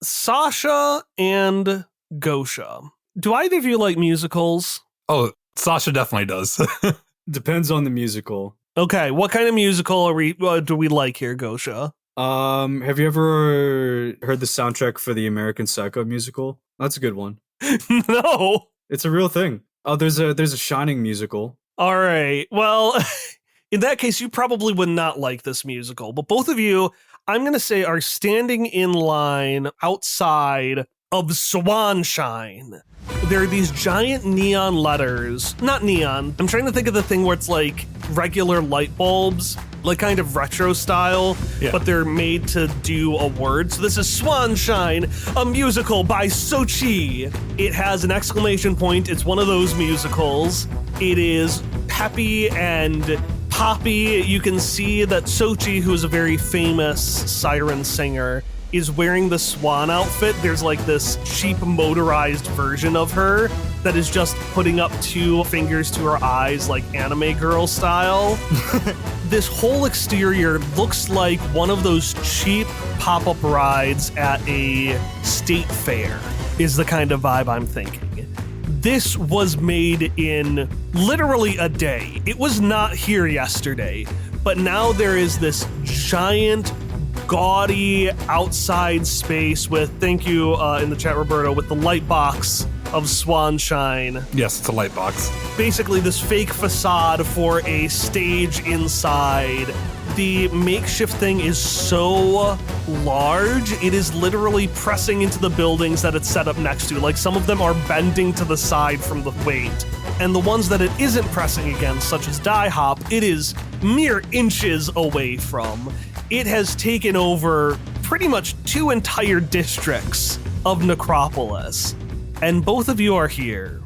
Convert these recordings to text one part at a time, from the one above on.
Sasha and Gosha. Do either of you like musicals? Oh, Sasha definitely does. Depends on the musical. Okay, what kind of musical do we like here, Gosha? Have you ever heard the soundtrack for the American Psycho musical? That's a good one. No. It's a real thing. Oh, there's a Shining musical. All right. Well, in that case, you probably would not like this musical. But both of you, I'm going to say, are standing in line outside of Swanshine. There are these giant neon letters. Not neon. I'm trying to think of the thing where it's like regular light bulbs, like kind of retro style, but they're made to do a word. So this is Swanshine, a musical by Xochi. It has an exclamation point. It's one of those musicals. It is peppy and poppy. You can see that Xochi, who is a very famous siren singer, is wearing the swan outfit. There's like this cheap motorized version of her that is just putting up two fingers to her eyes like anime girl style. This whole exterior looks like one of those cheap pop-up rides at a state fair is the kind of vibe I'm thinking. This was made in literally a day. It was not here yesterday, but now there is this giant gaudy outside space with, thank you in the chat, Roberto, with the light box of Swanshine. Yes, it's a light box. Basically this fake facade for a stage inside. The makeshift thing is so large, it is literally pressing into the buildings that it's set up next to. Like some of them are bending to the side from the weight. And the ones that it isn't pressing against, such as Die Hop, it is mere inches away from. It has taken over pretty much 2 entire districts of Necropolis, and both of you are here.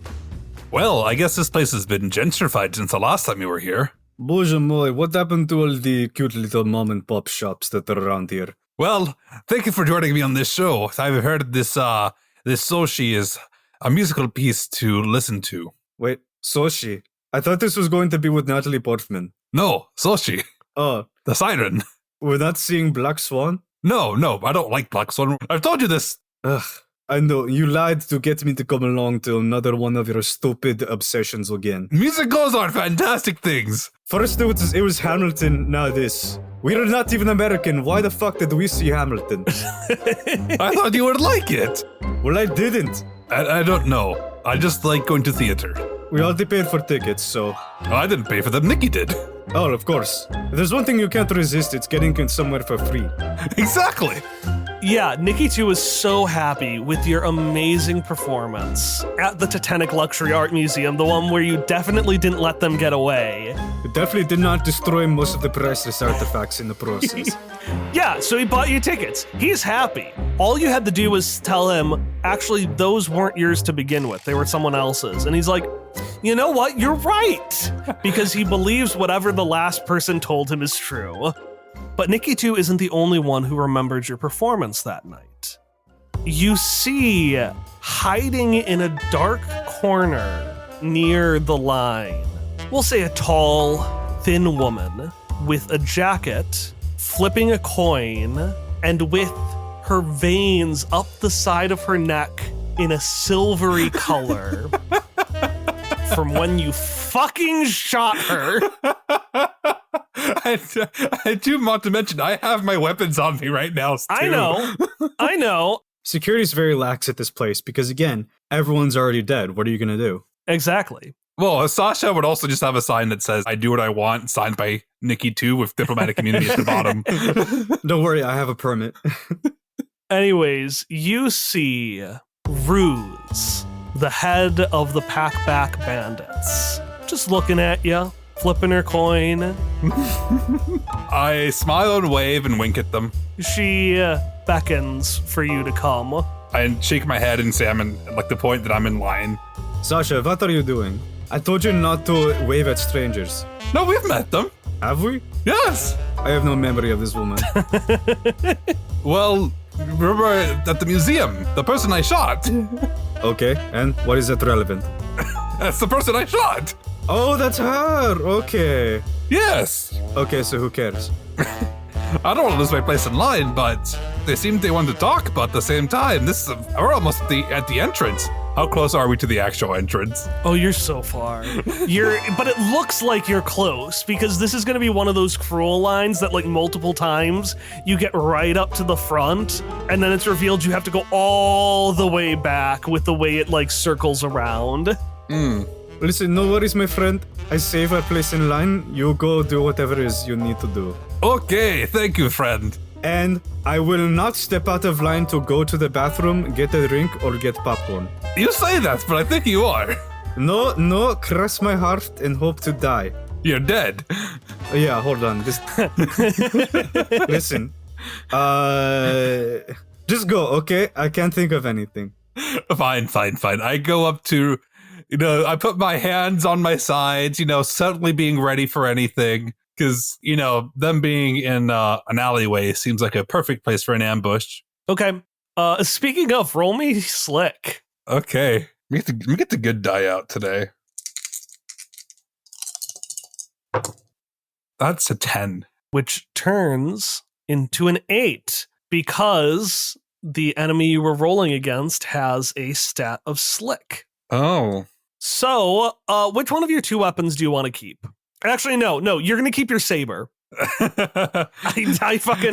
Well, I guess this place has been gentrified since the last time you were here. Boże moi, what happened to all the cute little mom and pop shops that are around here? Well, thank you for joining me on this show. I've heard this Xochi is a musical piece to listen to. Wait, Xochi? I thought this was going to be with Natalie Portman. No, Xochi. Oh. The siren. We're not seeing Black Swan? No, I don't like Black Swan. I've told you this. Ugh, I know. You lied to get me to come along to another one of your stupid obsessions again. Musicals are fantastic things. First it was Hamilton, now this. We're not even American. Why the fuck did we see Hamilton? I thought you would like it. Well, I didn't. I don't know. I just like going to theater. We already paid for tickets, so... I didn't pay for them. Nikki did. Oh, of course. If there's one thing you can't resist, it's getting in somewhere for free. Exactly. Yeah, Nikki 2 is so happy with your amazing performance at the Titanic Luxury Art Museum, the one where you definitely didn't let them get away. You definitely did not destroy most of the priceless artifacts in the process. Yeah, so he bought you tickets. He's happy. All you had to do was tell him, actually, those weren't yours to begin with. They were someone else's. And he's like, you know what? You're right. Because he believes whatever the last person told him is true. But Nikki 2 isn't the only one who remembered your performance that night. You see, hiding in a dark corner near the line, we'll say a tall, thin woman with a jacket, flipping a coin, and with her veins up the side of her neck in a silvery color from when you fucking shot her. I do want to mention, I have my weapons on me right now, too. I know. Security's very lax at this place because, again, everyone's already dead. What are you going to do? Exactly. Well, Sasha would also just have a sign that says, I do what I want, signed by Nikki 2 with diplomatic immunity at the bottom. Don't worry, I have a permit. Anyways, you see Ruse, the head of the Packback Bandits, just looking at you, flipping her coin. I smile and wave and wink at them. She beckons for you to come. I shake my head and say I'm in, like, the point that I'm in line. Sasha, what are you doing? I told you not to wave at strangers. No, we've met them. Have we? Yes. I have no memory of this woman. Well, remember at the museum, the person I shot. Okay, and what is that relevant? That's the person I shot. Oh, that's her. Okay. Yes. Okay, so who cares? I don't want to lose my place in line, but they seem they want to talk, but at the same time, we're almost at the entrance. How close are we to the actual entrance? Oh, you're so far. But it looks like you're close because this is going to be one of those cruel lines that like multiple times you get right up to the front and then it's revealed you have to go all the way back with the way it like circles around. Listen, no worries, my friend. I save our place in line. You go do whatever it is you need to do. Okay, thank you, friend. And I will not step out of line to go to the bathroom, get a drink, or get popcorn. You say that, but I think you are. No, cross my heart and hope to die. You're dead. Yeah, hold on. Just listen. Just go, okay? I can't think of anything. Fine. I go up to, I put my hands on my sides, suddenly being ready for anything. Because, them being in an alleyway seems like a perfect place for an ambush. Okay. Speaking of, roll me slick. Okay. Let me get the good die out today. That's a 10. Which turns into an 8 because the enemy you were rolling against has a stat of slick. Oh. So, which one of your 2 weapons do you want to keep? Actually, no, you're going to keep your saber. I fucking...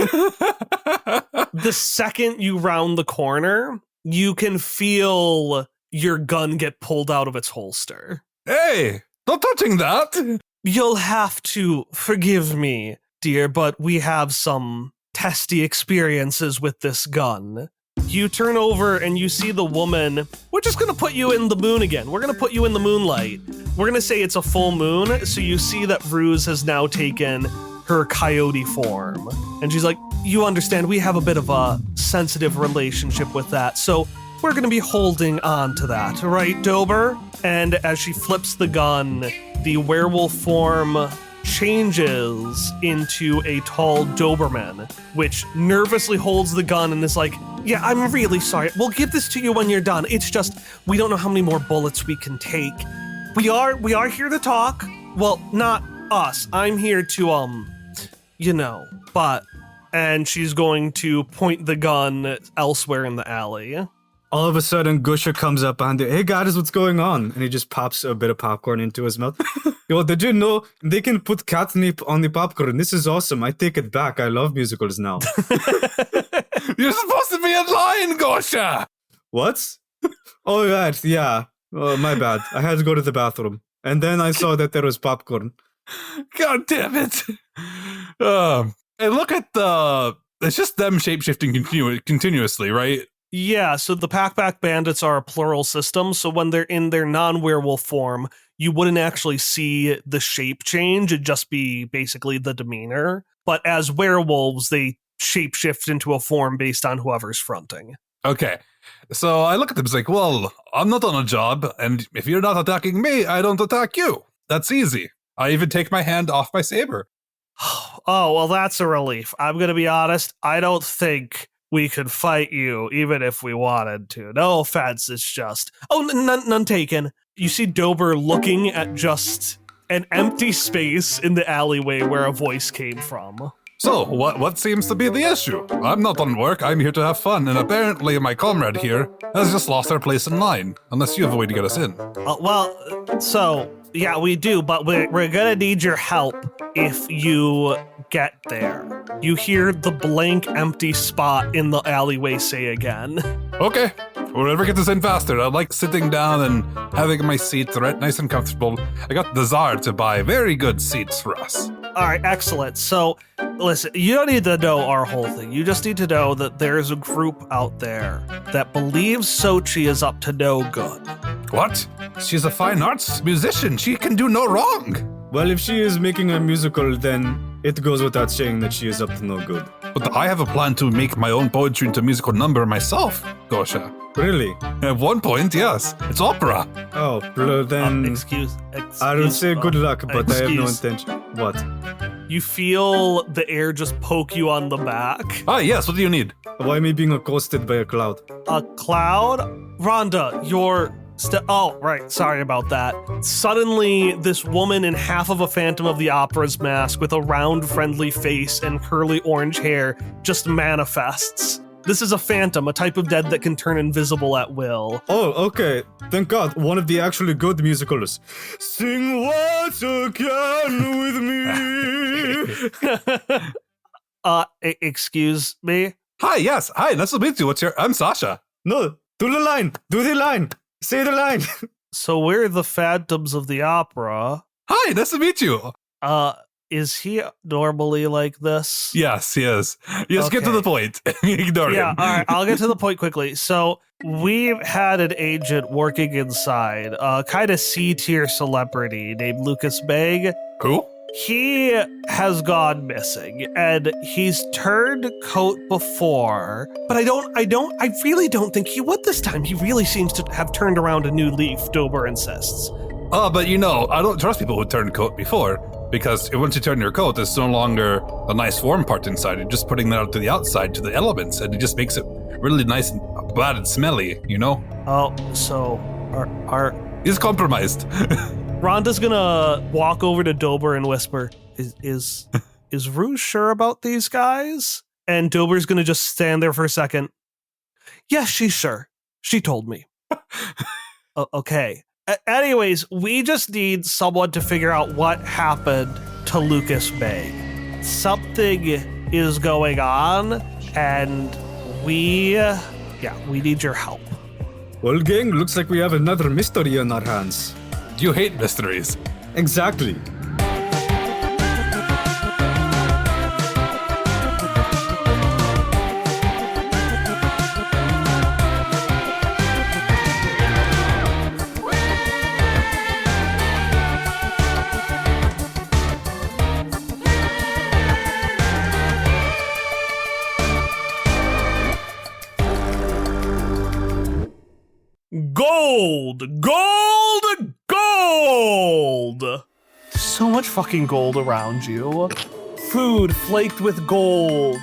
The second you round the corner, you can feel your gun get pulled out of its holster. Hey, not touching that. You'll have to forgive me, dear, but we have some testy experiences with this gun. You turn over and you see the woman. We're just going to put you in the moon again. We're going to put you in the moonlight. We're going to say it's a full moon, so you see that Ruse has now taken her coyote form. And she's like, you understand, we have a bit of a sensitive relationship with that, so we're going to be holding on to that, right, Dober? And as she flips the gun, the werewolf form changes into a tall Doberman, which nervously holds the gun and is like, yeah, I'm really sorry. We'll give this to you when you're done. It's just, we don't know how many more bullets we can take. We are here to talk. Well, not us. I'm here to, but... And she's going to point the gun elsewhere in the alley. All of a sudden, Gosha comes up behind it. Hey, guys, what's going on? And he just pops a bit of popcorn into his mouth. Yo, did you know they can put catnip on the popcorn? This is awesome. I take it back. I love musicals now. You're supposed to be in line, Gosha! What? Oh, right, yeah. Oh, my bad. I had to go to the bathroom. And then I saw that there was popcorn. God damn it. And look at it's just them shapeshifting continuously, right? Yeah, so the Packback Bandits are a plural system, so when they're in their non-werewolf form, you wouldn't actually see the shape change, it'd just be basically the demeanor. But as werewolves, they shapeshift into a form based on whoever's fronting. Okay, so I look at them, it's like, well, I'm not on a job, and if you're not attacking me, I don't attack you. That's easy. I even take my hand off my saber. Oh, well, that's a relief. I'm going to be honest, I don't think we could fight you, even if we wanted to. No offense, it's just... Oh, none taken. You see Dober looking at just an empty space in the alleyway where a voice came from. So, what seems to be the issue? I'm not on work, I'm here to have fun, and apparently my comrade here has just lost our place in line, unless you have a way to get us in. Yeah, we do, but we're gonna need your help if you get there. You hear the blank empty spot in the alleyway say again. Okay, whoever gets us in faster. I like sitting down and having my seat right nice and comfortable. I got the Tsar to buy very good seats for us. All right, excellent. So, listen, you don't need to know our whole thing. You just need to know that there's a group out there that believes Xochi is up to no good. What? She's a fine arts musician. She can do no wrong. Well, if she is making a musical, then it goes without saying that she is up to no good. But I have a plan to make my own poetry into a musical number myself, Gosha. Really? At one point, yes. It's opera. Oh, then... Excuse I would say good luck, but I have no intention. What? You feel the air just poke you on the back. Ah, yes, what do you need? Why am I being accosted by a cloud? A cloud? Rhonda, Oh, right. Sorry about that. Suddenly, this woman in half of a Phantom of the Opera's mask with a round, friendly face and curly orange hair just manifests. This is a phantom, a type of dead that can turn invisible at will. Oh, okay. Thank God. One of the actually good musicals. Sing once again with me. Excuse me? Hi, yes. Hi, nice to meet you. I'm Sasha. No, do the line. Do the line. Say the line. So we're the Phantoms of the Opera. Hi, nice to meet you. Is he normally like this? Yes, he is. Just get to Okay. the point. Ignore him. Yeah, all right, I'll get to the point quickly. So we've had an agent working inside, a kind of C-tier celebrity named Lucas Beg. Who? He has gone missing, and he's turned coat before, but I really don't think he would this time. He really seems to have turned around a new leaf, Dober insists. But I don't trust people who turned coat before, because once you turn your coat, it's no longer a nice warm part inside. You're just putting that out to the outside, to the elements, and it just makes it really nice and bad and smelly, you know? Oh, so are He's compromised. Rhonda's gonna walk over to Dober and whisper, is Rue sure about these guys? And Dober's gonna just stand there for a second. Yes, she's sure. She told me. Okay. Anyways, we just need someone to figure out what happened to Lucas Bay. Something is going on, and we need your help. Well, gang, looks like we have another mystery on our hands. You hate mysteries. Exactly. Gold! Gold! Gold! So much fucking gold around you. Food flaked with gold.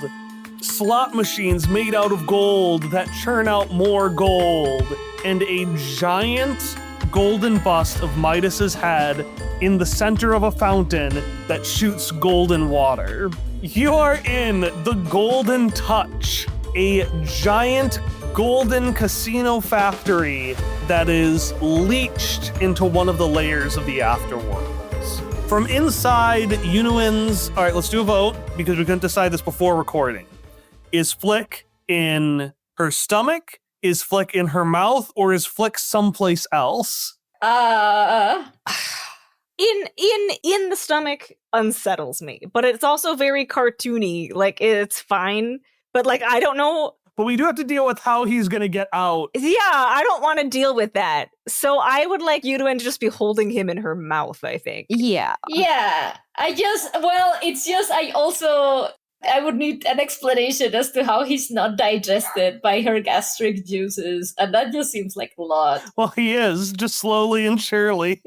Slot machines made out of gold that churn out more gold. And a giant golden bust of Midas's head in the center of a fountain that shoots golden water. You are in the Golden Touch, a giant golden casino factory that is leached into one of the layers of the afterworlds. From inside, Unuin's... All right, let's do a vote, because we couldn't decide this before recording. Is Flick in her stomach? Is Flick in her mouth? Or is Flick someplace else? In the stomach unsettles me, but it's also very cartoony. Like, it's fine, but like, I don't know. But we do have to deal with how he's going to get out. Yeah, I don't want to deal with that. So I would like Uduin to just be holding him in her mouth, I think. Yeah. Yeah, I would need an explanation as to how he's not digested by her gastric juices, and that just seems like a lot. Well, he is, just slowly and surely.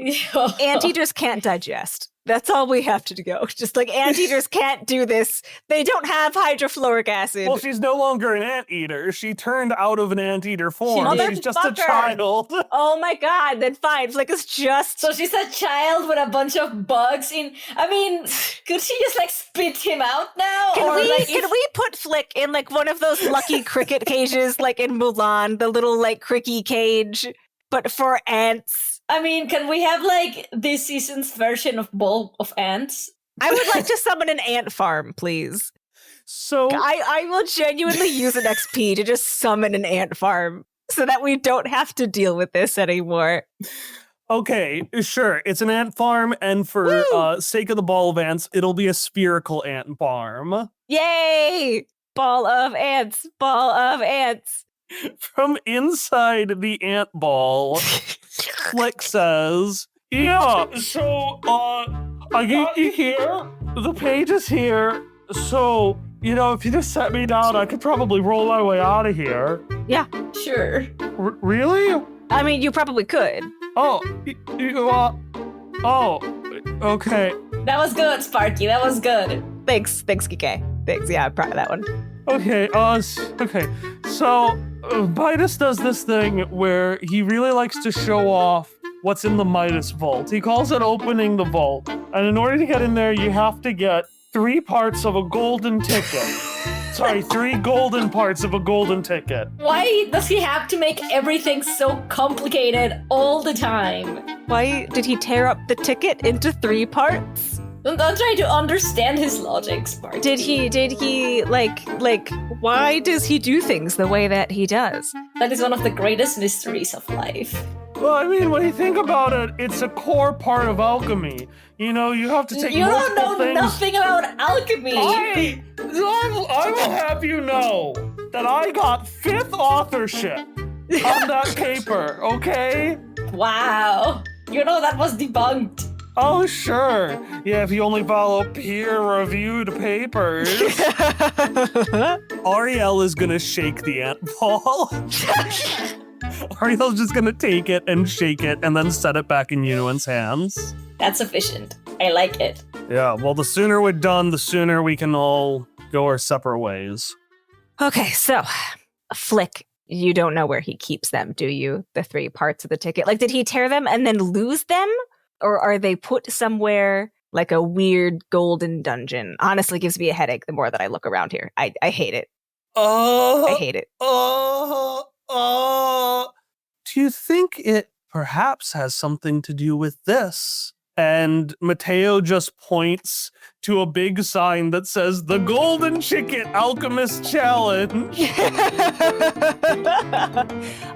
Anteaters can't digest. That's all we have to go. Just like anteaters can't do this. They don't have hydrofluoric acid. Well, she's no longer an anteater. She turned out of an anteater form. did. She's just a Motherfucker. child. Oh my god, then fine. Flick is just... So she's a child with a bunch of bugs in. I mean, could she just like spit him out now? Can like, we put Flick in like one of those lucky cricket cages like in Mulan, the little like cricky cage, but for ants? I mean, can we have like this season's version of Ball of Ants? I would like to summon an ant farm, please. So I will genuinely use an XP to just summon an ant farm so that we don't have to deal with this anymore. okay, sure. It's an ant farm, and for sake of the ball of ants, it'll be a spherical ant farm. Yay! Ball of ants! Ball of ants! From inside the ant ball, Flick says, "Yeah, so I got you here. The page is here. So, if you just set me down, I could probably roll my way out of here." Yeah. Sure. Really? I mean, you probably could. Oh, okay. That was good, Sparky. That was good. Thanks, Kike. Thanks, yeah, I'm proud of that one. Okay, okay. So, Midas does this thing where he really likes to show off what's in the Midas vault. He calls it opening the vault. And in order to get in there, you have to get 3 parts of a golden ticket. Sorry, 3 golden parts of a golden ticket. Why does he have to make everything so complicated all the time? Why did he tear up the ticket into 3 parts? I'm trying to understand his logic, Sparky. Did he like why does he do things the way that he does? That is one of the greatest mysteries of life. Well, I mean, when you think about it, it's a core part of alchemy. You know, you have to take You don't multiple know things. nothing about alchemy. I will have you know that I got 5th authorship on that paper, okay? Wow. You know that was debunked. Oh, sure. Yeah, if you only follow peer-reviewed papers. Ariel is gonna shake the ant ball. Ariel's just gonna take it and shake it and then set it back in Yunuen's hands. That's sufficient. I like it. Yeah, well, the sooner we're done, the sooner we can all go our separate ways. Okay, so Flick, you don't know where he keeps them, do you? The 3 parts of the ticket. Like, did he tear them and then lose them? Or are they put somewhere like a weird golden dungeon? Honestly, gives me a headache the more that I look around here. I hate it. I hate it. Do you think it perhaps has something to do with this? And Mateo just points to a big sign that says the Golden Ticket Alchemist Challenge.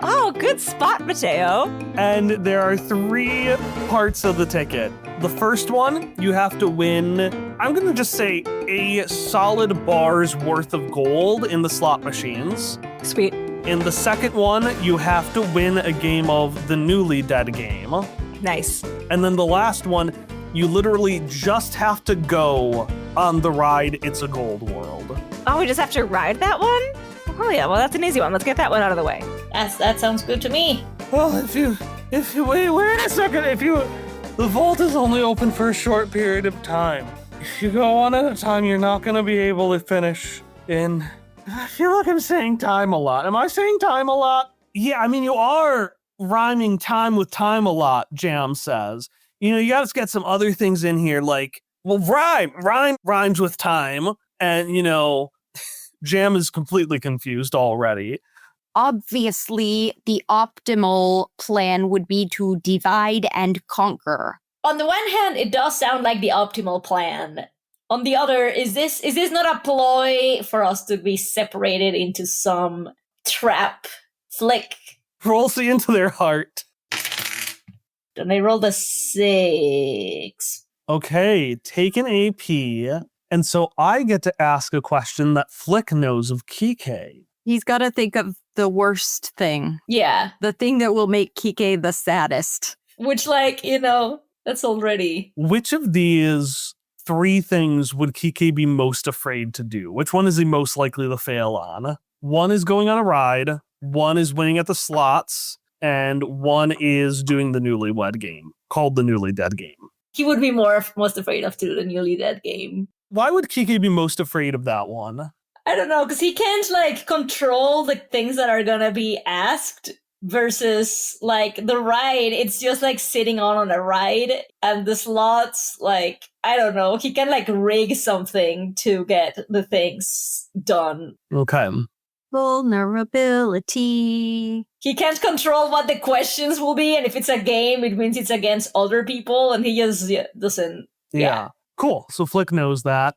Oh, good spot, Mateo. And there are 3 parts of the ticket. The first one, you have to win, I'm going to just say a solid bar's worth of gold in the slot machines. Sweet. In the second one, you have to win a game of the Newly Dead game. Nice. And then the last one, you literally just have to go on the ride It's a Gold World. Oh, we just have to ride that one? Oh yeah, well that's an easy one. Let's get that one out of the way. That sounds good to me. Well, if you wait a second, the vault is only open for a short period of time. If you go one at a time, you're not going to be able to finish in, I feel like I'm saying time a lot. Am I saying time a lot? Yeah, I mean, you are rhyming time with time a lot, Jam says. You know, you got to get some other things in here, like, well, rhyme rhymes with time. And, you know, Jam is completely confused already. Obviously, the optimal plan would be to divide and conquer. On the one hand, it does sound like the optimal plan. On the other, is this not a ploy for us to be separated into some trap? Flick. Rolls into their heart. And they rolled a 6. Okay, take an AP. And so I get to ask a question that Flick knows of Kike. He's got to think of the worst thing. Yeah. The thing that will make Kike the saddest. Which, like, you know, that's already... Which of these 3 things would Kike be most afraid to do? Which one is he most likely to fail on? One is going on a ride, 1 is winning at the slots, and 1 is doing the newlywed game, called the Newly Dead game. He would be most afraid of the Newly Dead game. Why would Kike be most afraid of that one? I don't know, because he can't, like, control the things that are gonna be asked versus, like, the ride. It's just, like, sitting on a ride, and the slots, like, I don't know. He can, like, rig something to get the things done. Okay. Vulnerability. He can't control what the questions will be, and if it's a game, it means it's against other people, and he just doesn't. Yeah. Cool. So Flick knows that.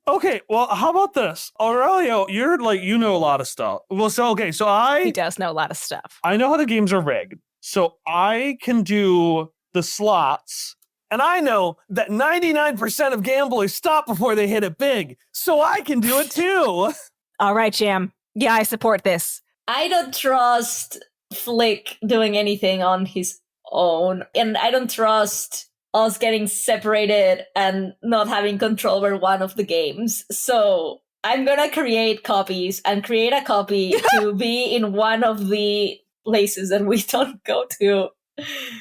Okay, well, how about this? Aurelio, you're like, you know a lot of stuff. Well, so, okay, so He does know a lot of stuff. I know how the games are rigged. So I can do the slots, and I know that 99% of gamblers stop before they hit it big. So I can do it too. All right, Jam. Yeah, I support this. I don't trust Flick doing anything on his own, and I don't trust us getting separated and not having control over one of the games. So I'm gonna create copies and create a copy to be in one of the places that we don't go to.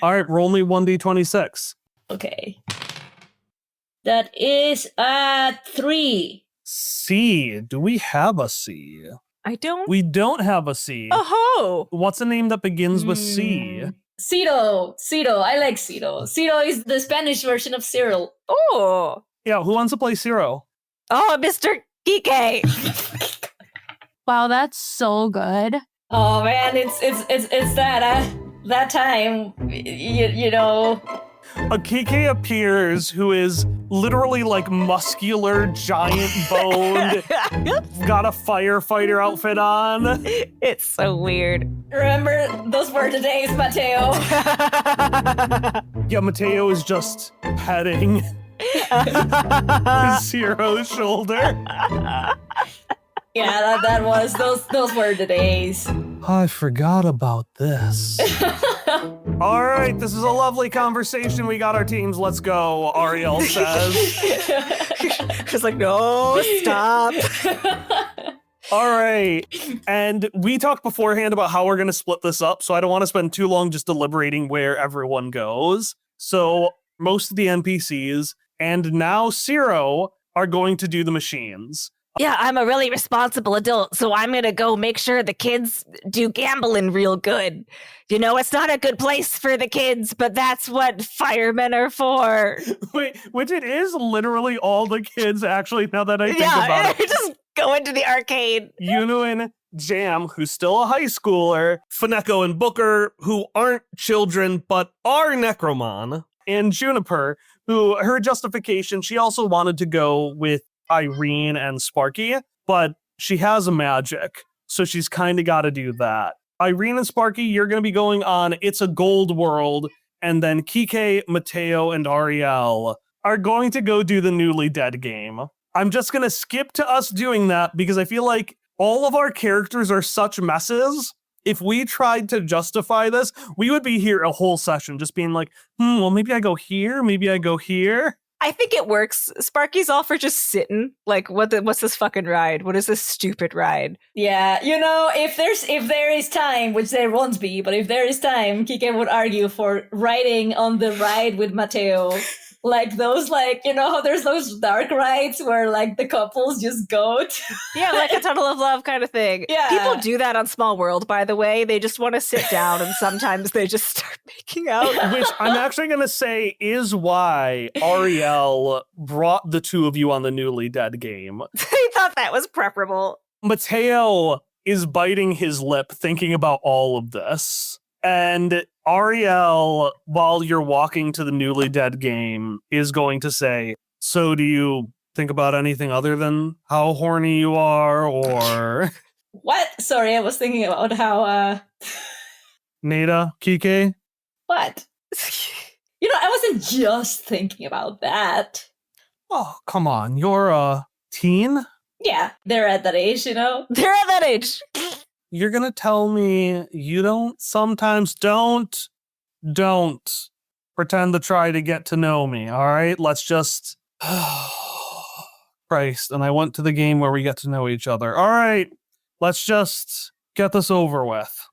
All right, roll me 1d26. Okay. That is a 3. C. Do we have a C? I don't. We don't have a C. Oh, What's a name that begins with C? Cito. I like Cito. Cito is the Spanish version of Cyril. oh, Yeah, who wants to play Zero? oh, Mr. Kike. Wow, that's so good. Oh man, it's that time. You know. A Kike appears who is literally like muscular, giant boned, got a firefighter outfit on. It's so weird. Remember, those were the days, Mateo. Yeah, Mateo is just petting Zero's shoulder. Yeah, that was those were the days. I forgot about this. All right, this is a lovely conversation. We got our teams. Let's go, Ariel says. She's like, no, stop. All right. And we talked beforehand about how we're going to split this up, so I don't want to spend too long just deliberating where everyone goes. So most of the NPCs and now Zero are going to do the machines. Yeah, I'm a really responsible adult, so I'm gonna go make sure the kids do gambling real good. You know, it's not a good place for the kids, but that's what firemen are for. Wait, which it is literally all the kids, actually, now that I think about it. Just go into the arcade. Yunuin, Jam, who's still a high schooler, Funeko and Booker, who aren't children but are Necromon, and Juniper, who her justification, she also wanted to go with Irene and Sparky, but she has a magic, so she's kind of got to do that. Irene and Sparky, you're going to be going on It's a Gold World, and then Kike, Mateo, and Ariel are going to go do the Newly Dead game. I'm just going to skip to us doing that because I feel like all of our characters are such messes. If we tried to justify this, we would be here a whole session just being like, well, maybe I go here, maybe I go here. I think it works. Sparky's all for just sitting. Like, what's this fucking ride? What is this stupid ride? Yeah, you know, if there is time, which there won't be, but if there is time, Kike would argue for riding on the ride with Mateo. Like those, like, you know how there's those dark rides where like the couples just go to Yeah, like a tunnel of love kind of thing. Yeah. People do that on Small World, by the way. They just want to sit down and sometimes they just start making out. Which I'm actually going to say is why Ariel brought the two of you on the Newly Dead game. I thought that was preferable. Mateo is biting his lip thinking about all of this. And Ariel, while you're walking to the Newly Dead game, is going to say, so do you think about anything other than how horny you are, or... What? Sorry, I was thinking about how, Nada, Kike? What? You know, I wasn't just thinking about that. Oh, come on, you're a teen? Yeah, they're at that age, you know? They're at that age. You're gonna tell me you don't sometimes don't pretend to try to get to know me, all right? Let's just... Christ, and I went to the game where we get to know each other. All right, let's just get this over with.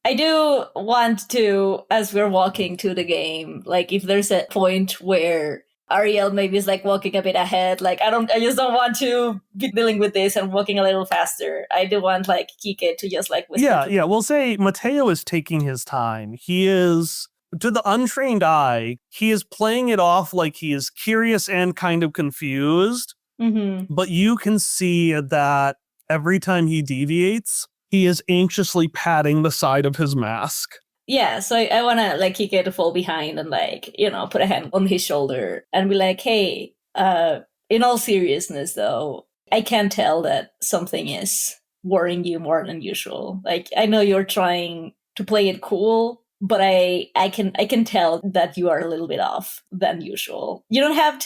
I do want to, as we're walking to the game, like if there's a point where Ariel maybe is like walking a bit ahead, like I just don't want to be dealing with this and walking a little faster. I do want like Kike to just like whisper. Yeah, we'll say Mateo is taking his time. He is, to the untrained eye, he is playing it off like he is curious and kind of confused. Mm-hmm. But you can see that every time he deviates, he is anxiously patting the side of his mask. Yeah, so I want to like Kike to fall behind and like, you know, put a hand on his shoulder and be like, hey, in all seriousness though, I can tell that something is worrying you more than usual. Like, I know you're trying to play it cool, but I can tell that you are a little bit off than usual. You don't have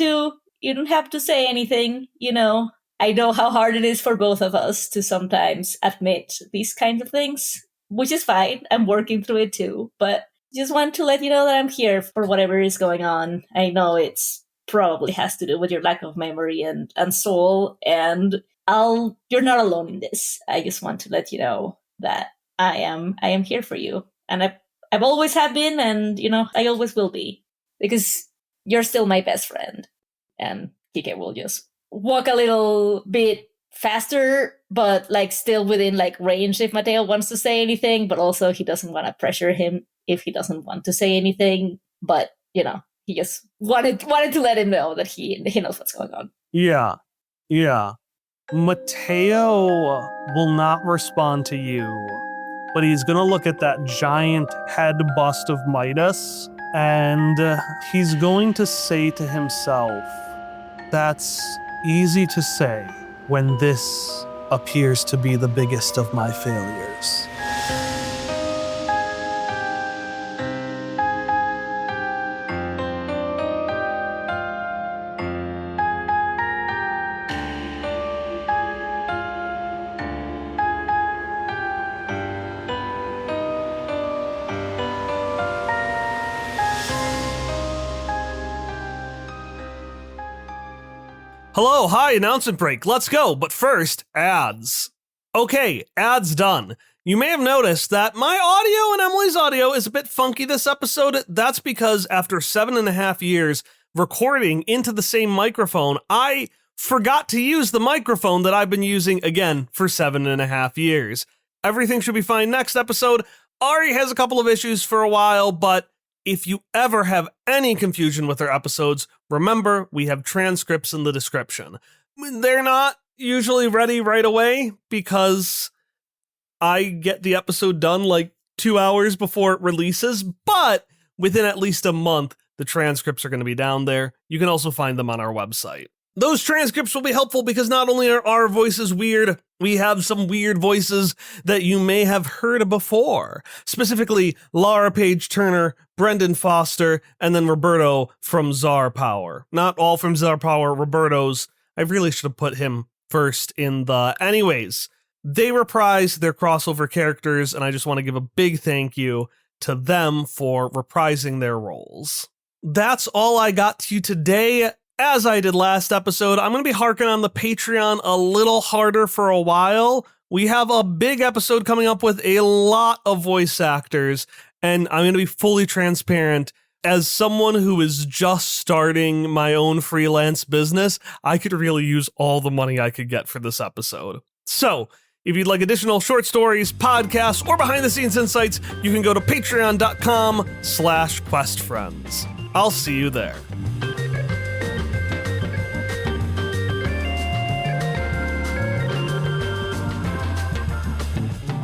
to say anything, you know. I know how hard it is for both of us to sometimes admit these kinds of things, which is fine. I'm working through it too, but just want to let you know that I'm here for whatever is going on. I know it's probably has to do with your lack of memory and soul, and you're not alone in this. I just want to let you know that I am here for you, and I've always have been, and you know, I always will be, because you're still my best friend. And Kike will just walk a little bit faster, but like still within like range if Mateo wants to say anything, but also he doesn't want to pressure him if he doesn't want to say anything. But he just wanted to let him know that he knows what's going on. Yeah. Mateo will not respond to you, but he's gonna look at that giant head bust of Midas, and he's going to say to himself, "That's easy to say when this appears to be the biggest of my failures." Hello, hi, announcement break. Let's go. But first, ads. Okay, ads done. You may have noticed that my audio and Emily's audio is a bit funky this episode. That's because after 7.5 years recording into the same microphone, I forgot to use the microphone that I've been using again for 7.5 years. Everything should be fine next episode. Ari has a couple of issues for a while, but if you ever have any confusion with our episodes, remember we have transcripts in the description. They're not usually ready right away because I get the episode done like 2 hours before it releases, but within at least a month, the transcripts are going to be down there. You can also find them on our website. Those transcripts will be helpful because not only are our voices weird, we have some weird voices that you may have heard before. Specifically, Laura Page Turner, Brendan Foster, and then Roberto from Czar Power. Not all from Czar Power, Roberto's. I really should have put him first in the... Anyways, they reprise their crossover characters, and I just want to give a big thank you to them for reprising their roles. That's all I got to you today. As I did last episode, I'm going to be harking on the Patreon a little harder for a while. We have a big episode coming up with a lot of voice actors, and I'm going to be fully transparent. As someone who is just starting my own freelance business, I could really use all the money I could get for this episode. So, if you'd like additional short stories, podcasts, or behind-the-scenes insights, you can go to patreon.com/questfriends. I'll see you there.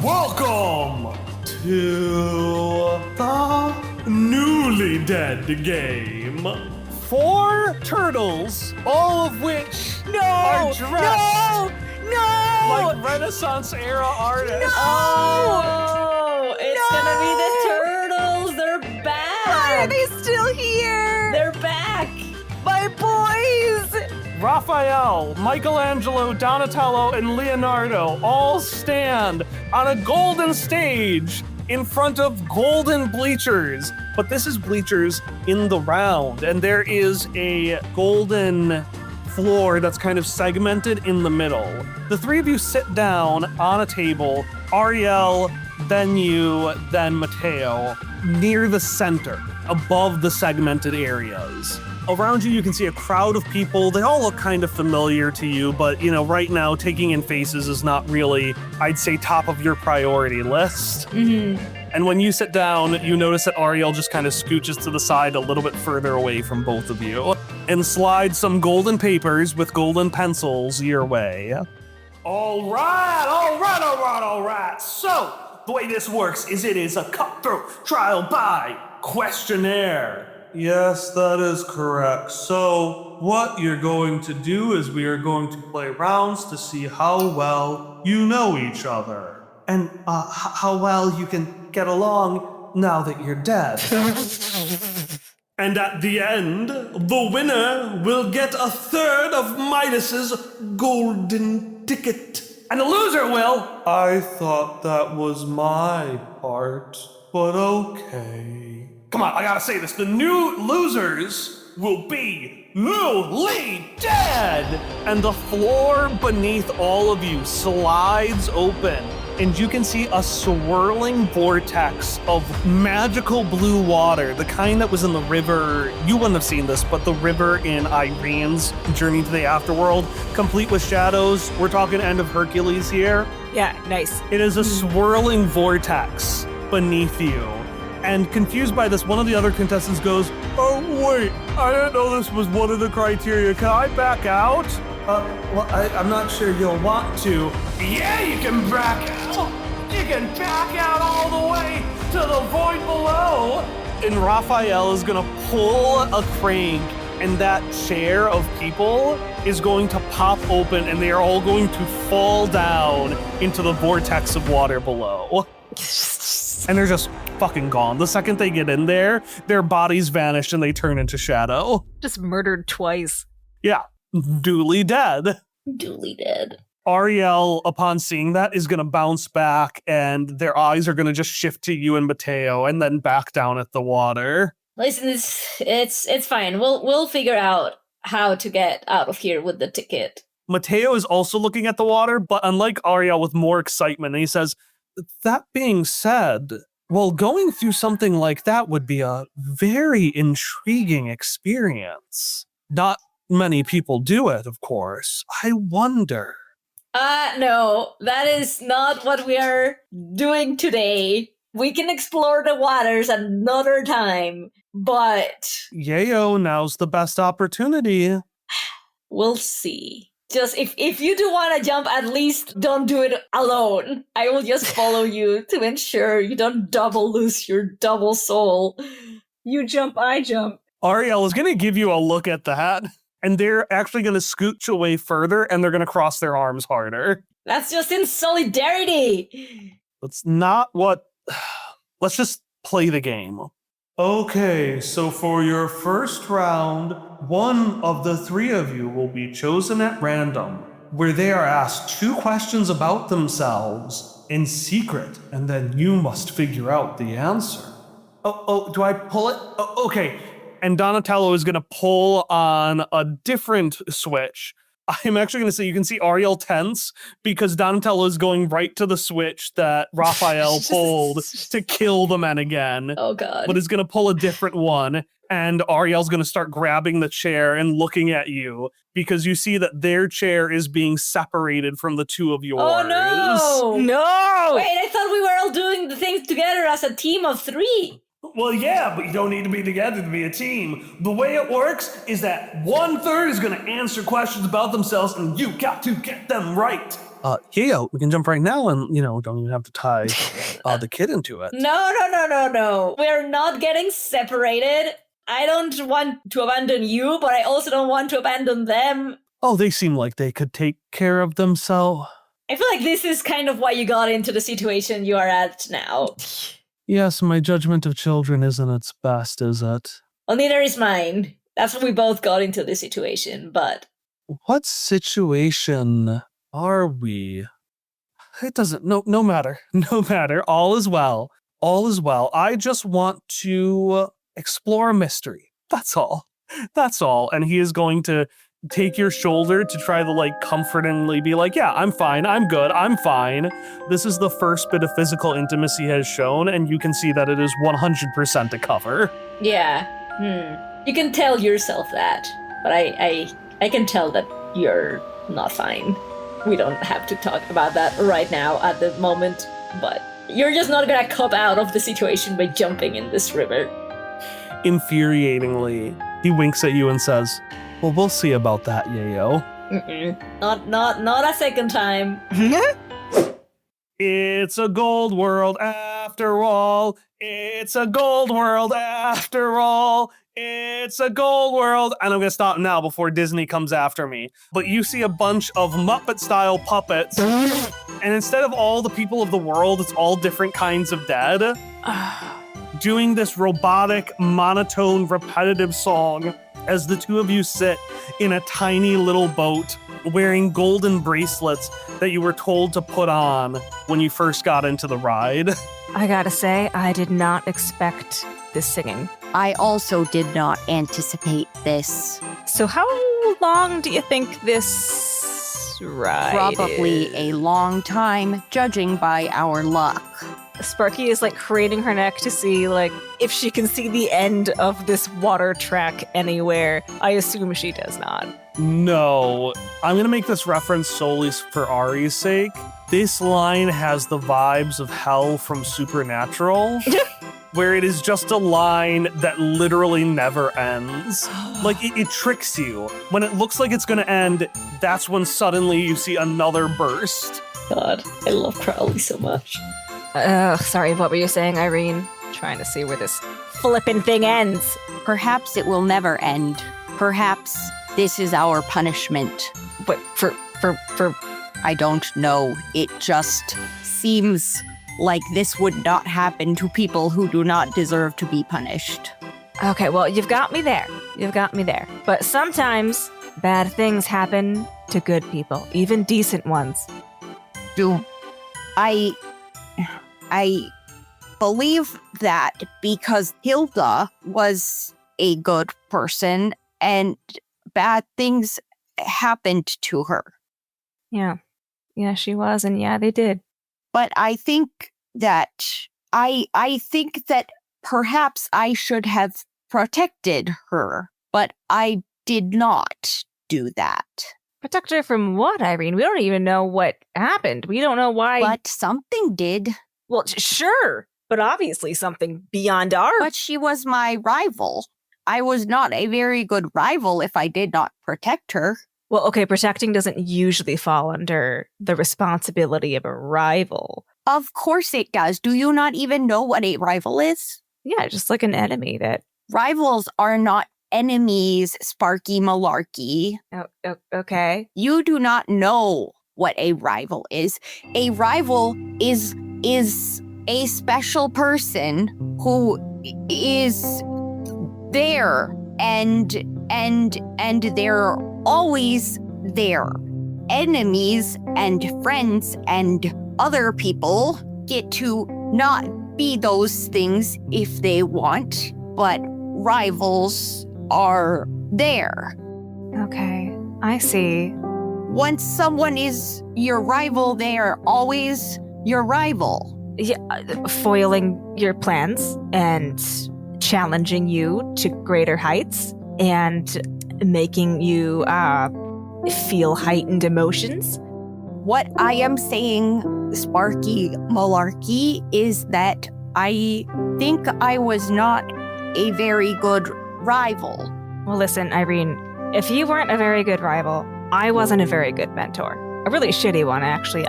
Welcome to the Newly Dead game. 4 turtles, all of which are dressed like Renaissance era artists. Oh, it's gonna be the turtles. They're back. Why are they still here? They're back. My boys! Raphael, Michelangelo, Donatello, and Leonardo all stand on a golden stage in front of golden bleachers. But this is bleachers in the round, and there is a golden floor that's kind of segmented in the middle. The 3 of you sit down on a table, Ariel, then you, then Mateo, near the center, above the segmented areas. Around you can see a crowd of people. They all look kind of familiar to you, but, right now, taking in faces is not really, I'd say, top of your priority list. Mm-hmm. And when you sit down, you notice that Ariel just kind of scooches to the side a little bit further away from both of you and slides some golden papers with golden pencils your way. All right. So, the way this works is it is a cutthroat trial by questionnaire. Yes, that is correct. So, what you're going to do is we are going to play rounds to see how well you know each other. And how well you can get along now that you're dead. And at the end, the winner will get a third of Midas's golden ticket. And the loser will... I thought that was my part, but okay. Come on, I gotta say this. The new losers will be newly dead! And the floor beneath all of you slides open, and you can see a swirling vortex of magical blue water, the kind that was in the river. You wouldn't have seen this, but the river in Irene's Journey to the Afterworld, complete with shadows. We're talking End of Hercules here. Yeah, nice. It is a swirling vortex beneath you. And confused by this, one of the other contestants goes, "Oh, wait, I didn't know this was one of the criteria. Can I back out?" Well, I'm not sure you'll want to. Yeah, you can back out. You can back out all the way to the void below. And Raphael is gonna pull a crank, and that chair of people is going to pop open, and they are all going to fall down into the vortex of water below. And they're just fucking gone. The second they get in there, their bodies vanish and they turn into shadow. Just murdered twice. Yeah, duly dead. Duly dead. Ariel, upon seeing that, is going to bounce back, and their eyes are going to just shift to you and Mateo, and then back down at the water. Listen, it's fine. We'll figure out how to get out of here with the ticket. Mateo is also looking at the water, but unlike Ariel, with more excitement, and he says, "That being said, well, going through something like that would be a very intriguing experience. Not many people do it, of course. I wonder." No, that is not what we are doing today. We can explore the waters another time, but... Yayo, now's the best opportunity. We'll see. Just, if you do want to jump, at least don't do it alone. I will just follow you to ensure you don't double lose your double soul. You jump, I jump. Ariel is going to give you a look at that, and they're actually going to scooch away further, and they're going to cross their arms harder. That's just in solidarity. That's not what... Let's just play the game. Okay, so for your first round, one of the three of you will be chosen at random, where they are asked 2 questions about themselves in secret, and then you must figure out the answer. Oh, do I pull it? Oh, okay. And Donatello is going to pull on a different switch. I'm actually going to say you can see Ariel tense because Donatello is going right to the switch that Raphael pulled to kill the men again. Oh, God. But is going to pull a different one. And Ariel's going to start grabbing the chair and looking at you because you see that their chair is being separated from the two of yours. Oh, no! No! Wait, I thought we were all doing the things together as a team of 3. Well, yeah, but you don't need to be together to be a team. The way it works is that 1/3 is going to answer questions about themselves, and you got to get them right. Yeah, we can jump right now and, don't even have to tie the kid into it. No. We're not getting separated. I don't want to abandon you, but I also don't want to abandon them. Oh, they seem like they could take care of themselves. I feel like this is kind of why you got into the situation you are at now. Yes, my judgment of children isn't its best, is it? Well, neither is mine. That's why we both got into this situation, but... What situation are we? It doesn't... No matter. No matter. All is well. All is well. I just want to explore a mystery. That's all. That's all. And he is going to take your shoulder to try to comfortingly be like, yeah, I'm fine, I'm good, I'm fine. This is the first bit of physical intimacy has shown, and you can see that it is 100% a cover. Yeah. You can tell yourself that, but I can tell that you're not fine. We don't have to talk about that right now at the moment, but you're just not gonna cop out of the situation by jumping in this river. Infuriatingly, he winks at you and says, well, we'll see about that, Yayo. Not a second time. It's a gold world after all. It's a gold world after all. It's a gold world. And I'm going to stop now before Disney comes after me. But you see a bunch of Muppet-style puppets. And instead of all the people of the world, it's all different kinds of dead. Doing this robotic, monotone, repetitive song as the two of you sit in a tiny little boat wearing golden bracelets that you were told to put on when you first got into the ride. I gotta say, I did not expect this singing. I also did not anticipate this. So how long do you think this Right. Probably a long time, judging by our luck. Sparky is like craning her neck to see like if she can see the end of this water track anywhere. I assume she does not. No, I'm going to make this reference solely for Ari's sake. This line has the vibes of hell from Supernatural, where it is just a line that literally never ends. Like, it tricks you. When it looks like it's going to end, that's when suddenly you see another burst. God, I love Crowley so much. Sorry, what were you saying, Irene? Trying to see where this flippin' thing ends. Perhaps it will never end. Perhaps this is our punishment. But for I don't know. It just seems like this would not happen to people who do not deserve to be punished. Okay, well, you've got me there. You've got me there. But sometimes bad things happen to good people, even decent ones. Do I believe that because Hilda was a good person and bad things happened to her. Yeah. Yeah, she was, and yeah, they did. But I think that I think that perhaps I should have protected her, but I did not do that. Protect her from what, Irene? We don't even know what happened. We don't know why. But something did. Well, sure, but obviously something beyond our... But she was my rival. I was not a very good rival if I did not protect her. Well, okay, protecting doesn't usually fall under the responsibility of a rival. Of course it does. Do you not even know what a rival is? Yeah, just like an enemy that... Rivals are not enemies, Sparky Malarkey. Oh, okay. You do not know what a rival is. A rival is a special person who is there and they're always there. Enemies and friends and other people get to not be those things if they want, but rivals are there. Okay, I see. Once someone is your rival, they are always your rival. Yeah, foiling your plans and challenging you to greater heights and making you feel heightened emotions. What I am saying, Sparky Malarkey, is that I think I was not a very good rival. Well, listen, Irene, if you weren't a very good rival, I wasn't a very good mentor. A really shitty one, actually.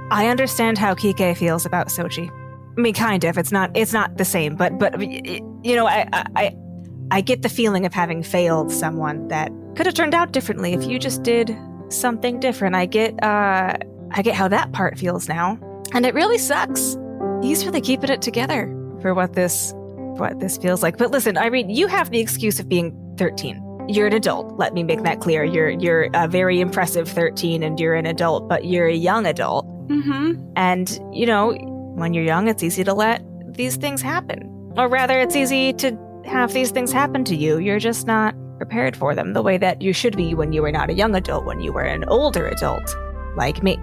I understand how Kike feels about Xochi. I mean, kind of. It's not the same, but you know, I get the feeling of having failed someone that could have turned out differently if you just did something different. I get how that part feels now, and it really sucks. He's really keeping it together for what this feels like. But listen, Irene, you have the excuse of being 13. You're an adult. Let me make that clear. You're a very impressive 13, and you're an adult, but you're a young adult. Mm-hmm. And you know, when you're young, it's easy to let these things happen, or rather, it's easy to have these things happen to you. You're just not prepared for them the way that you should be when you were not a young adult, when you were an older adult, like me.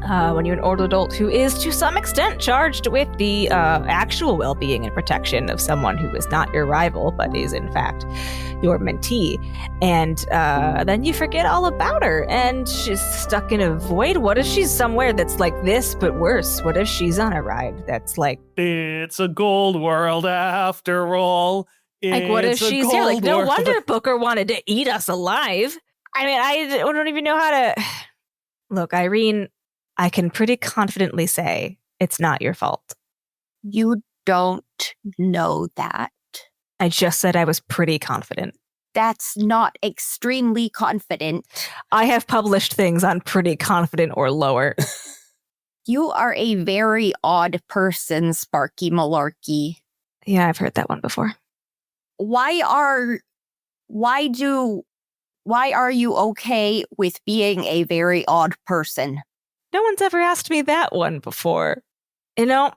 When you're an older adult who is to some extent charged with the actual well-being and protection of someone who is not your rival, but is in fact your mentee. And then you forget all about her and she's stuck in a void. What if she's somewhere that's like this, but worse? What if she's on a ride that's like... It's a gold world after all. Like, what if It's a she's here? Like, gold no world. wonder Booker wanted to eat us alive. I mean, I don't even know how to... Look, Irene, I can pretty confidently say it's not your fault. You don't know that. I just said I was pretty confident. That's not extremely confident. I have published things on pretty confident or lower. You are a very odd person, Sparky Malarkey. Yeah, I've heard that one before. Why are you okay with being a very odd person? No one's ever asked me that one before. You know,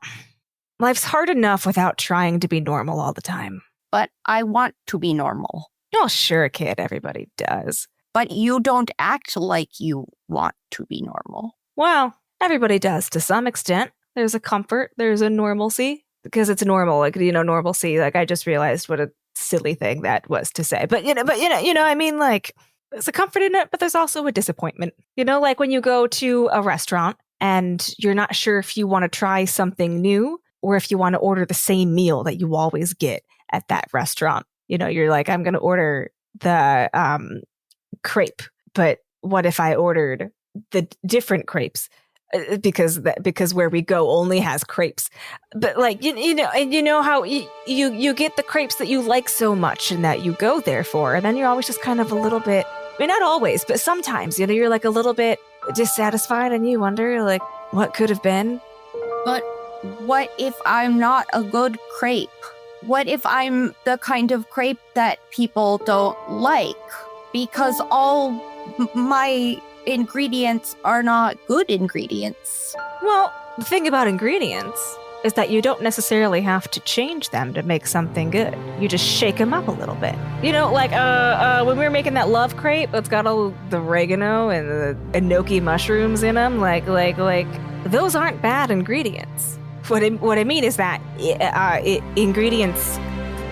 life's hard enough without trying to be normal all the time. But I want to be normal. Oh, sure, kid, everybody does. but you don't act like you want to be normal. Well, everybody does to some extent. There's a comfort, there's a normalcy, because it's normal, like, normalcy. Like, I just realized what a silly thing that was to say. But I mean, like, there's a comfort in it, but there's also a disappointment. Like when you go to a restaurant and you're not sure if you want to try something new or if you want to order the same meal that you always get at that restaurant. You're like, I'm going to order the crepe, but what if I ordered the different crepes? Because where we go only has crepes. But like, and you know how you get the crepes that you like so much and that you go there for, and then you're always just kind of a little bit, I mean, not always, but sometimes, you're like a little bit dissatisfied and you wonder like what could have been. But what if I'm not a good crepe? What if I'm the kind of crepe that people don't like? Because all my ingredients are not good ingredients. Well, the thing about ingredients is that you don't necessarily have to change them to make something good. You just shake them up a little bit. Like when we were making that love crepe, it's got all the oregano and the enoki mushrooms in them. Like those aren't bad ingredients. What I mean is that ingredients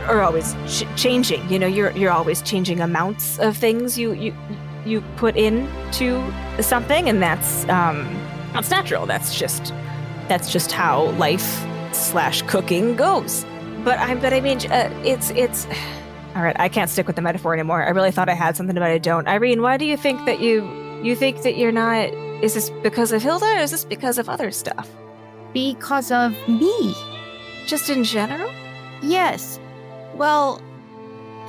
are always changing. You're always changing amounts of things you put into something, and that's natural. That's just how life / cooking goes. But I mean, it's all right. I can't stick with the metaphor anymore. I really thought I had something, but I don't. Irene, why do you think that you think that you're not? Is this because of Hilda, or is this because of other stuff? Because of me. Just in general? Yes. Well,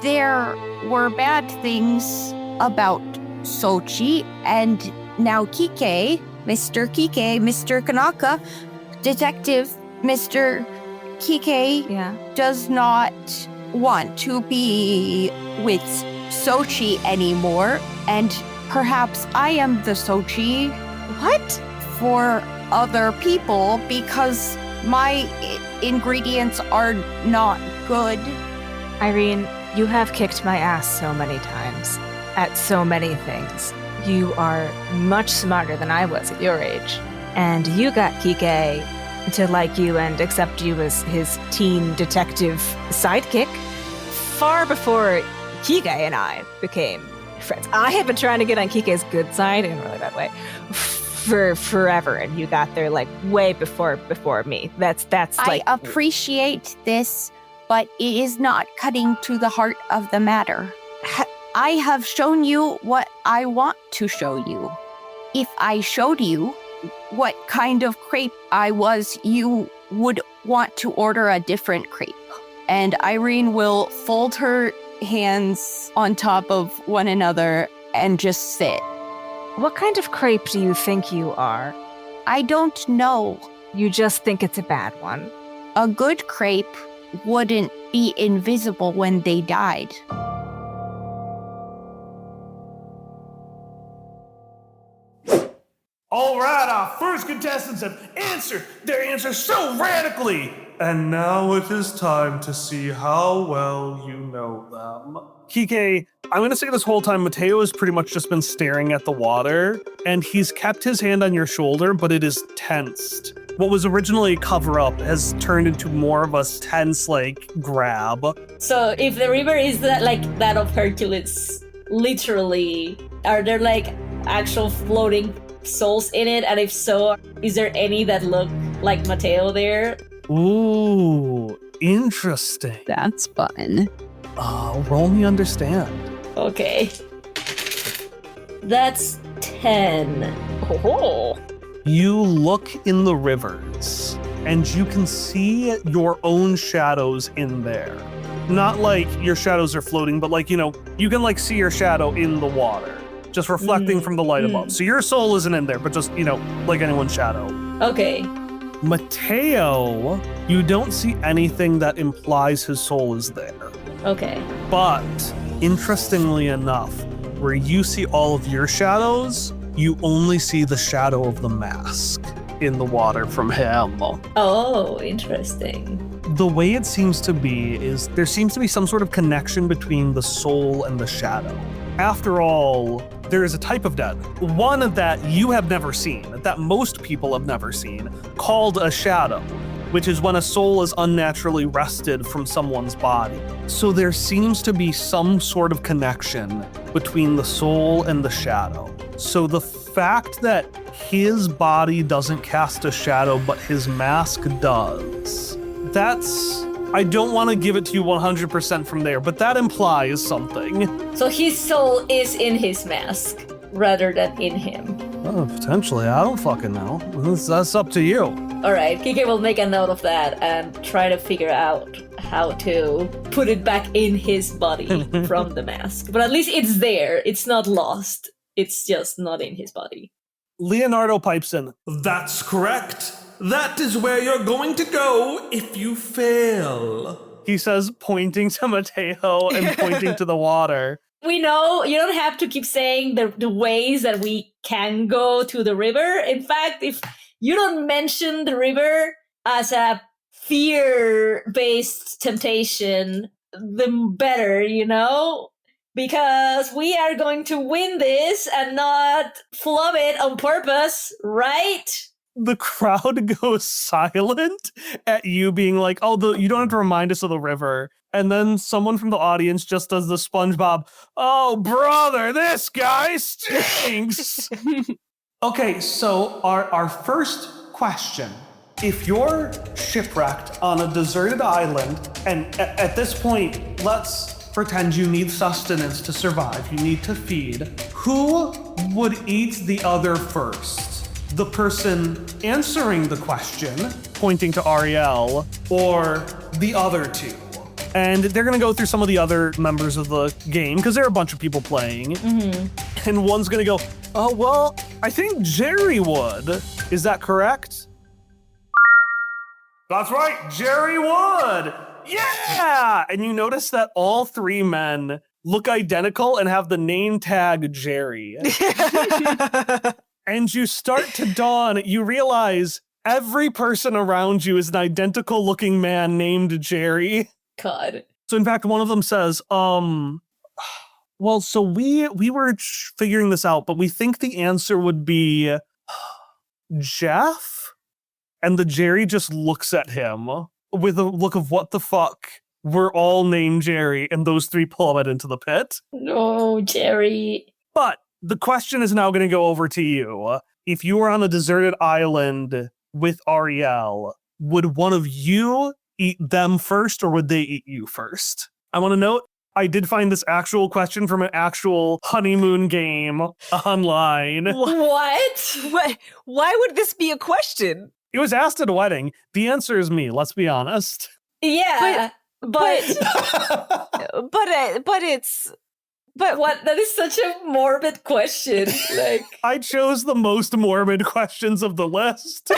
there were bad things about Xochi, and now Kike, Mr. Kanaka, Detective Mr. Kike does not want to be with Xochi anymore, and perhaps I am the Xochi. What? For other people, because my ingredients are not good. Irene, you have kicked my ass so many times at so many things. You are much smarter than I was at your age. And you got Kike to like you and accept you as his teen detective sidekick far before Kike and I became friends. I had been trying to get on Kike's good side in a really bad way for forever, and you got there like way before me. That's like, I appreciate this, but it is not cutting to the heart of the matter. I have shown you what I want to show you. If I showed you what kind of crepe I was, you would want to order a different crepe. And Irene will fold her hands on top of one another and just sit. What kind of crepe do you think you are? I don't know. You just think it's a bad one. A good crepe wouldn't be invisible when they died. All right, our first contestants have answered their answers so radically. And now it is time to see how well you know them. Kike, I'm going to say this whole time, Mateo has pretty much just been staring at the water, and he's kept his hand on your shoulder, but it is tensed. What was originally a cover-up has turned into more of a tense, grab. So if the river is that of Hercules, literally, are there, actual floating souls in it? And if so, is there any that look like Mateo there? Ooh, interesting. That's fun. Roll me understand. Okay. That's 10. Oh. You look in the rivers, and you can see your own shadows in there. Not like your shadows are floating, but you can see your shadow in the water, just reflecting from the light above. So your soul isn't in there, but just, like anyone's shadow. Okay. Mateo, you don't see anything that implies his soul is there. Okay. But, interestingly enough, where you see all of your shadows, you only see the shadow of the mask in the water from him. Oh, interesting. The way it seems to be is there seems to be some sort of connection between the soul and the shadow. After all, there is a type of death, one that you have never seen, that most people have never seen, called a shadow, which is when a soul is unnaturally wrested from someone's body. So there seems to be some sort of connection between the soul and the shadow. So the fact that his body doesn't cast a shadow, but his mask does, I don't want to give it to you 100% from there, but that implies something. So his soul is in his mask rather than in him. Oh, potentially. I don't fucking know. That's up to you. All right, Kike will make a note of that and try to figure out how to put it back in his body from the mask. But at least it's there. It's not lost. It's just not in his body. Leonardo pipes in. That's correct. That is where you're going to go if you fail. He says, pointing to Mateo and pointing to the water. We know you don't have to keep saying the ways that we can go to the river. In fact, if you don't mention the river as a fear-based temptation, the better, you know? Because we are going to win this and not flub it on purpose, right? The crowd goes silent at you being like, oh, you don't have to remind us of the river. And then someone from the audience just does the SpongeBob, oh, brother, this guy stinks. Okay, so our first question. If you're shipwrecked on a deserted island, and at this point, let's pretend you need sustenance to survive, you need to feed, who would eat the other first? The person answering the question, pointing to Ariel, or the other two? And they're going to go through some of the other members of the game, because there are a bunch of people playing. Mm-hmm. And one's going to go, oh, well, I think Jerry would. Is that correct? That's right, Jerry would. Yeah! And you notice that all three men look identical and have the name tag Jerry. And you start to dawn, you realize every person around you is an identical looking man named Jerry. God. So in fact, one of them says, well, so we were figuring this out, but we think the answer would be Jeff? And the Jerry just looks at him with a look of what the fuck? We're all named Jerry, and those three plummet into the pit. No, Jerry. But the question is now going to go over to you. If you were on a deserted island with Ariel, would one of you eat them first, or would they eat you first? I want to note, I did find this actual question from an actual honeymoon game online. What? Why would this be a question? It was asked at a wedding. The answer is me, let's be honest. Yeah, but what? That is such a morbid question. Like, I chose the most morbid questions of the list.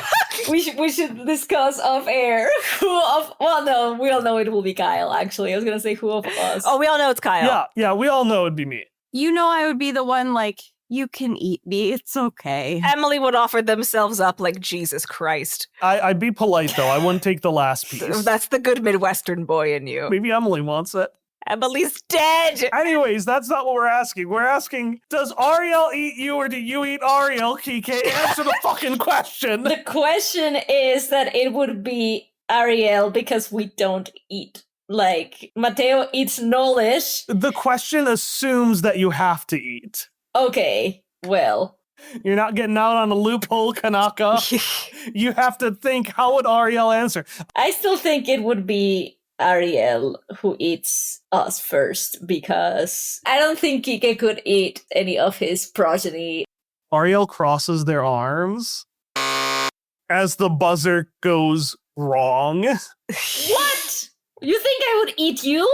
we should discuss off air well, no, we all know it will be Kyle, actually. I was gonna say who of us. Oh, we all know it's Kyle. Yeah, we all know it'd be me. You know I would be the one like, you can eat me, it's okay. Emily would offer themselves up like Jesus Christ. I'd be polite, though. I wouldn't take the last piece. That's the good Midwestern boy in you. Maybe Emily wants it. Emily's dead! Anyways, that's not what we're asking. We're asking, does Ariel eat you or do you eat Ariel, Kike? Answer the fucking question. The question is that it would be Ariel because we don't eat. Like, Mateo eats Nolish. The question assumes that you have to eat. Okay, well. You're not getting out on a loophole, Kanaka. You have to think, how would Ariel answer? I still think it would be Ariel who eats us first, because I don't think Kike could eat any of his progeny. Ariel crosses their arms as the buzzer goes wrong. What? You think I would eat you?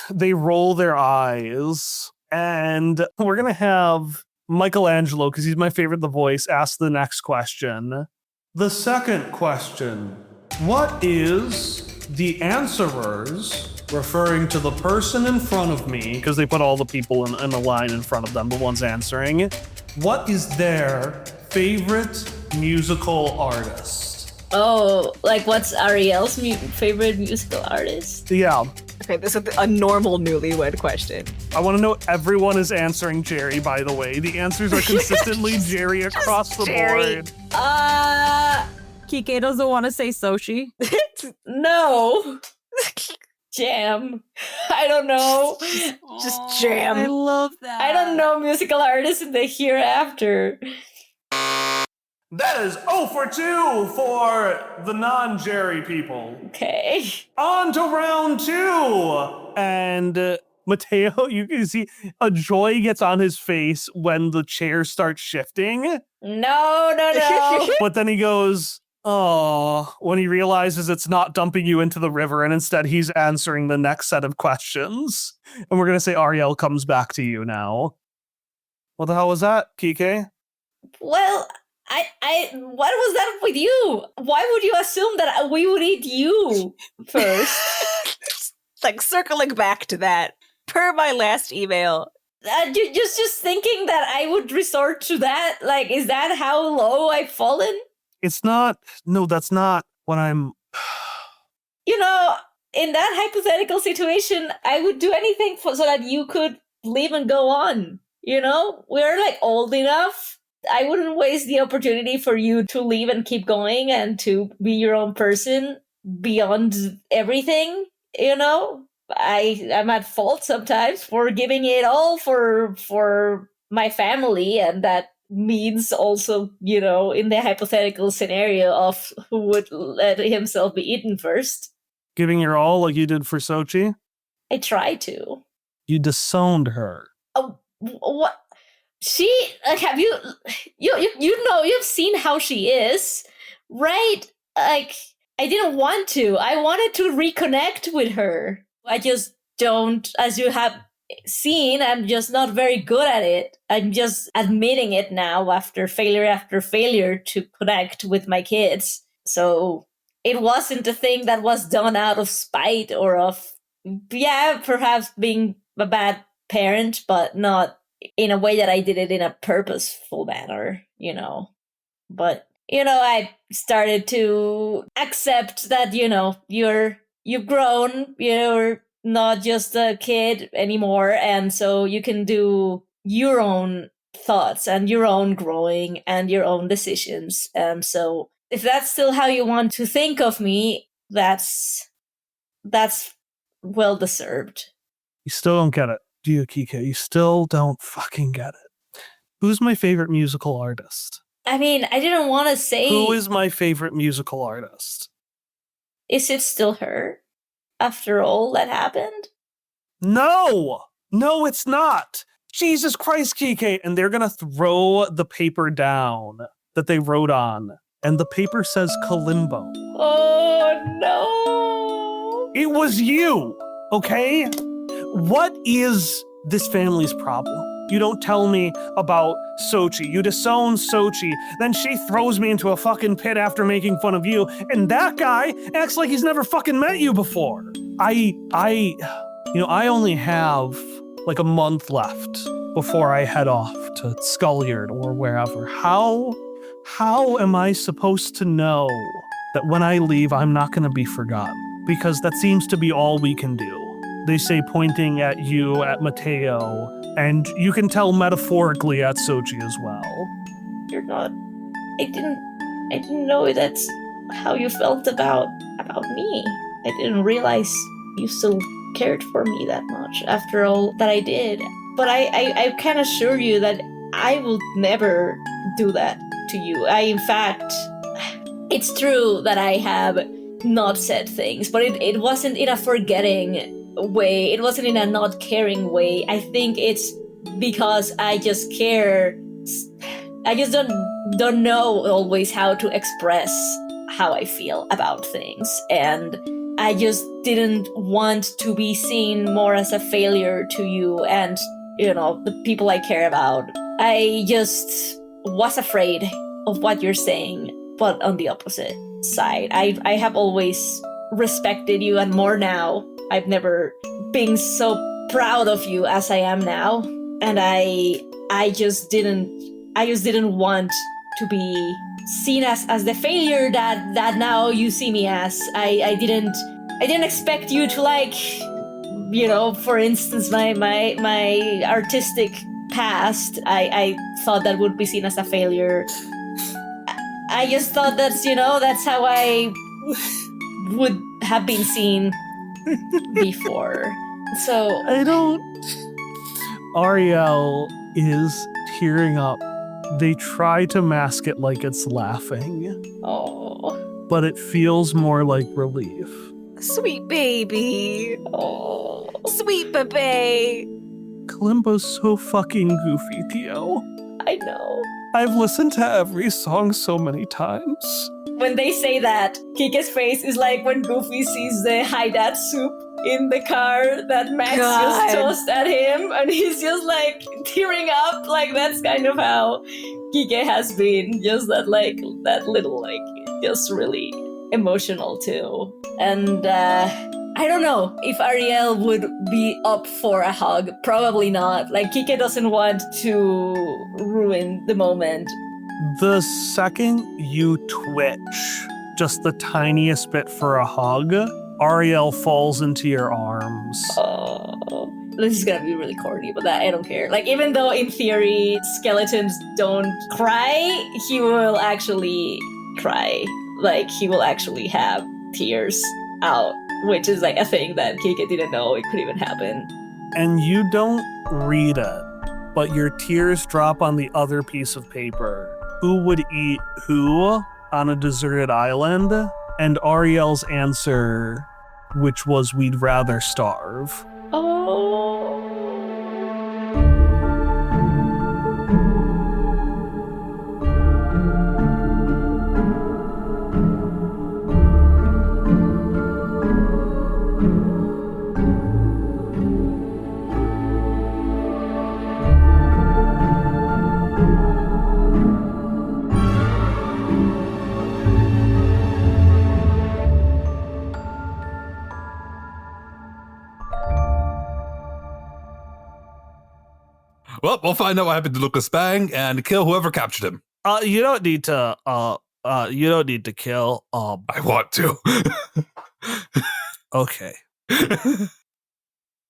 They roll their eyes, and we're going to have Michelangelo, because he's my favorite, the voice, ask the next question. The second question, what is the answerers, referring to the person in front of me, because they put all the people in a line in front of them, the ones answering, what is their favorite musical artist? Oh, like what's Ariel's favorite musical artist? Yeah. Okay, this is a normal newlywed question. I want to know everyone is answering Jerry, by the way. The answers are consistently Jerry across the Jerry. board. Kike doesn't want to say Xochi. No. Jam. I don't know. Just jam. I love that. I don't know musical artists in the hereafter. That is 0 for 2 for the non-Jerry people. Okay. On to round 2. And Mateo, you can see a joy gets on his face when the chair starts shifting. No. But then he goes, oh, when he realizes it's not dumping you into the river and instead he's answering the next set of questions. And we're going to say Ariel comes back to you now. What the hell was that, Kike? Well, what was that with you? Why would you assume that we would eat you first? Like circling back to that. Per my last email. Just thinking that I would resort to that? Like, is that how low I've fallen? It's not. No, that's not what I'm. You know, in that hypothetical situation, I would do anything so that you could leave and go on. You know, we're like old enough. I wouldn't waste the opportunity for you to leave and keep going and to be your own person beyond everything. You know, I'm at fault sometimes for giving it all for my family, and that means also, you know, in the hypothetical scenario of who would let himself be eaten first. Giving your all like you did for Xochi? I try to. You disowned her. Oh, what? She have you know, you've seen how she is, right? Like, I didn't want to. I wanted to reconnect with her. I just don't, as you have seen, I'm just not very good at it. I'm just admitting it now after failure to connect with my kids. So it wasn't a thing that was done out of spite or of, perhaps being a bad parent, but not in a way that I did it in a purposeful manner, you know. But, you know, I started to accept that, you know, you've grown, you're not just a kid anymore, and so you can do your own thoughts and your own growing and your own decisions. And so if that's still how you want to think of me, that's well deserved. You still don't get it, do you, Kike? You still don't fucking get it. Who's my favorite musical artist? I mean, I didn't want to say... Who is my favorite musical artist? Is it still her? After all that happened? No, it's not. Jesus Christ, Kike. And they're going to throw the paper down that they wrote on. And the paper says Kalimbo. Oh, no. It was you, okay? What is this family's problem? You don't tell me about Xochi. You disown Xochi. Then she throws me into a fucking pit after making fun of you. And that guy acts like he's never fucking met you before. I only have like a month left before I head off to Skullyard or wherever. How am I supposed to know that when I leave, I'm not going to be forgotten? Because that seems to be all we can do. They say pointing at you, at Mateo, and you can tell metaphorically at Xochi as well. You're not... I didn't know that's how you felt about me. I didn't realize you still cared for me that much after all that I did. But I can assure you that I will never do that to you. In fact, it's true that I have not said things, but it wasn't in a forgetting way. It wasn't in a not caring way. I think it's because I just care. I just don't know always how to express how I feel about things, and I just didn't want to be seen more as a failure to you and, you know, the people I care about. I just was afraid of what you're saying, but on the opposite side, I have always respected you, and more now. I've never been so proud of you as I am now, and I just didn't want to be seen as the failure that now you see me as. I didn't expect you to like, for instance, my artistic past. I thought that would be seen as a failure. I just thought that's how I would have been seen before. So I don't. Ariel is tearing up. They try to mask it like it's laughing, oh, but it feels more like relief. Sweet baby. oh. Sweet baby. Kalimba's so fucking goofy, Theo. I know. I've listened to every song so many times. When they say that, Kike's face is like when Goofy sees the Hi Dad soup in the car that Max just tossed at him, and he's just like tearing up. Like that's kind of how Kike has been. Just that little just really emotional too. And I don't know if Ariel would be up for a hug. Probably not. Like Kike doesn't want to ruin the moment. The second you twitch just the tiniest bit for a hug, Ariel falls into your arms. Oh, this is gonna be really corny, but I don't care. Like, even though in theory skeletons don't cry, he will actually cry. Like, he will actually have tears out, which is like a thing that Kike didn't know it could even happen. And you don't read it, but your tears drop on the other piece of paper. Who would eat who on a deserted island? And Ariel's answer, which was, we'd rather starve. Oh. Well, we'll find out what happened to Lucas Bang and kill whoever captured him. You don't need to kill. I want to. Okay.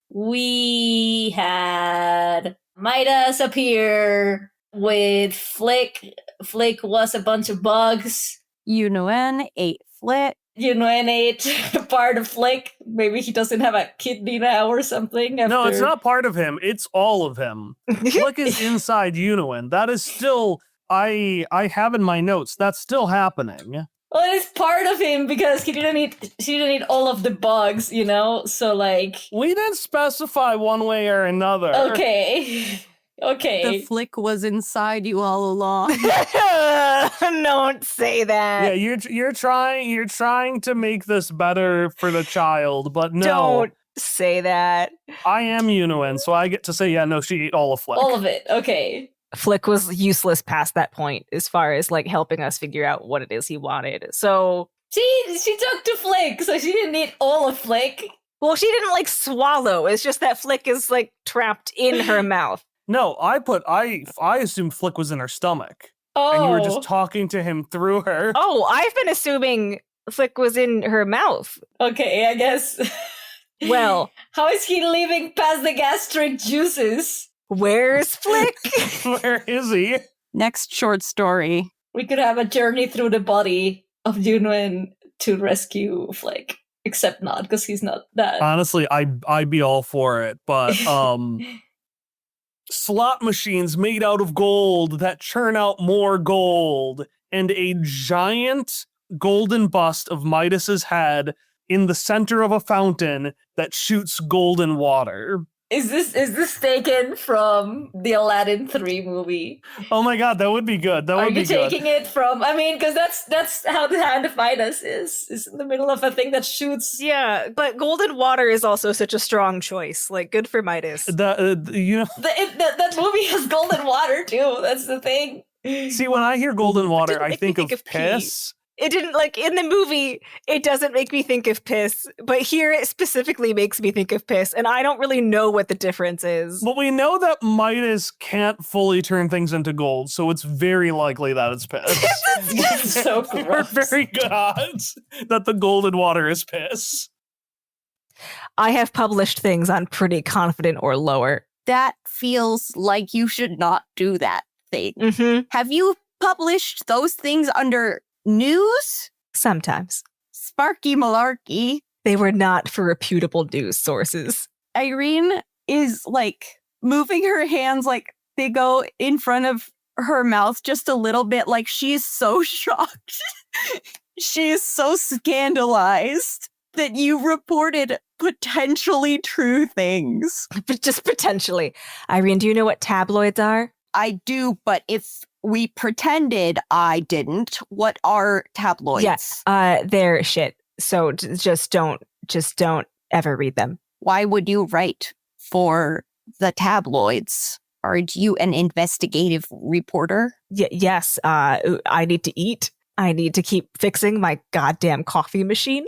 We had Midas appear with Flick. Flick was a bunch of bugs. Yunuen ate Flick. Yunuen ate part of Flick. Maybe he doesn't have a kidney now or something. No, it's not part of him. It's all of him. Flick is inside Unuen. That is still, I have in my notes, that's still happening. Well, it's part of him because she didn't eat all of the bugs, So like, we didn't specify one way or another. Okay. The Flick was inside you all along. Don't say that. Yeah, you're trying to make this better for the child, but no. Don't say that. I am Unuen, so I get to say, yeah, no, she ate all of Flick. All of it. Okay. Flick was useless past that point as far as like helping us figure out what it is he wanted. So she took to Flick, so she didn't eat all of Flick. Well, she didn't like swallow. It's just that Flick is like trapped in her mouth. No, I assumed Flick was in her stomach. Oh. And you were just talking to him through her. Oh, I've been assuming Flick was in her mouth. Okay, I guess. Well, how is he leaving past the gastric juices? Where's Flick? Where is he? Next short story. We could have a journey through the body of Junwen to rescue Flick. Except not, because he's not that. Honestly, I'd be all for it, but slot machines made out of gold that churn out more gold, and a giant golden bust of Midas's head in the center of a fountain that shoots golden water. Is this taken from the Aladdin 3 movie? Oh my god, that would be good. That would be good. Are you taking it from? I mean, because that's how the Hand of Midas is in the middle of a thing that shoots. Yeah, but golden water is also such a strong choice. Like, good for Midas. That movie has golden water too. That's the thing. See, when I hear golden water, I think of piss. It didn't, like, in the movie, it doesn't make me think of piss, but here it specifically makes me think of piss, and I don't really know what the difference is. But we know that Midas can't fully turn things into gold, so it's very likely that it's piss. That's so There are gross. very good odds that the golden water is piss. I have published things on pretty confident or lower. That feels like you should not do that thing. Mm-hmm. Have you published those things under news? Sometimes. Sparky malarkey. They were not for reputable news sources. Irene is like moving her hands like they go in front of her mouth just a little bit, like she's so shocked. She is so scandalized that you reported potentially true things. But just potentially. Irene, do you know what tabloids are? I do, but if we pretended I didn't, what are tabloids? Yes, they're shit. So just don't ever read them. Why would you write for the tabloids? Are you an investigative reporter? Yes, I need to eat. I need to keep fixing my goddamn coffee machine.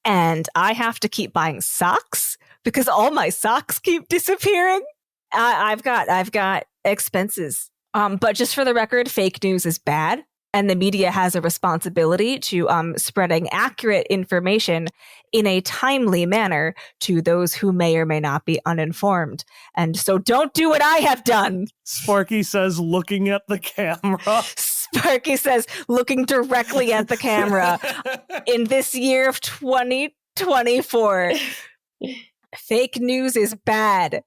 And I have to keep buying socks because all my socks keep disappearing. I've got expenses. But just for the record, fake news is bad. And the media has a responsibility to spreading accurate information in a timely manner to those who may or may not be uninformed. And so don't do what I have done. Sparky says, looking at the camera. Sparky says, looking directly at the camera. In this year of 2024, fake news is bad.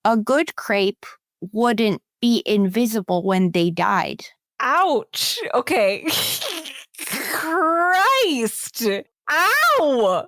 A good crepe wouldn't be invisible when they died. Ouch. Okay. Christ. Ow.